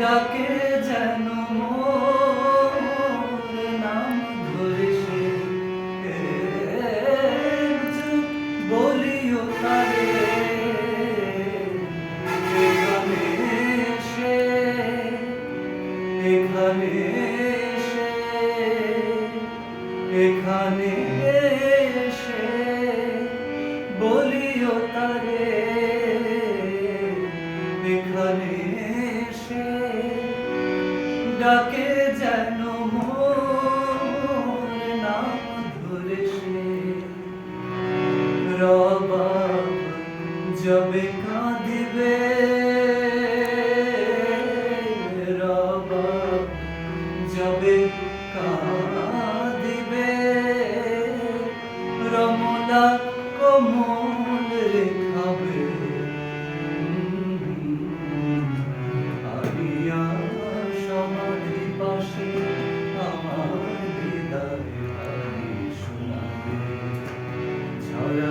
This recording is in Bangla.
ডাকে যেন মোর নাম ধরে সে চুপ বলিও তারে এখানে সে এখানে সে এখানে সে বলিও তারে এখানে সে ডাকে যেন মোর নাম ধরে সে রবাব যবে কাঁদিবে রবাব যবে কাঁদিবে রমলা কোমল রেখাবে আরিয়া সমাধি পাশে আমার হৃদয়ে হারি শোনাবে ছড়া